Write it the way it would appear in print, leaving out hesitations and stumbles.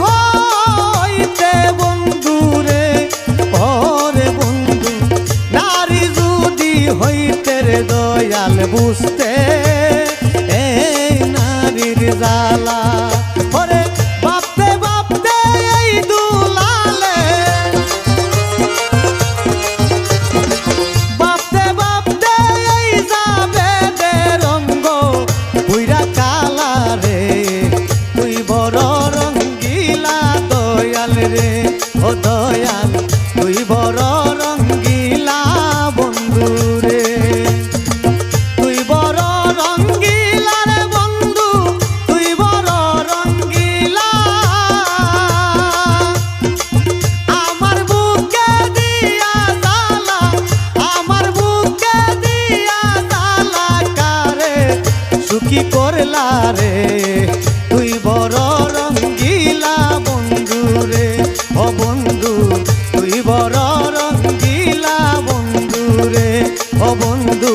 হইতে বন্ধু রে, ওরে বন্ধু নারী যদি হইতে রে দয়াল বুঝতে এই নারীর জ্বালা। ওরে ভাবতে ভাবতে এই দুলালে, ভাবতে ভাবতে এই যাবে দে রঙ্গ বুইরা কালা রে, তুই বড় রঙ্গিলা দয়াল রে, ও দয়াল তুই বড় রঙ্গিলা বন্ধু রে, তুই বড় রঙ্গিলা রে বন্ধু, তুই বড় রঙ্গিলা। আমার বুকে দিয়া জ্বালা, আমার বুকে দিয়া জ্বালা কারে সুখী করলা রে, তুই বড় রঙ্গিলা বন্ধু রে, ও বন্ধু তুই বড় রঙ্গিলা বন্ধু রে, ও বন্ধু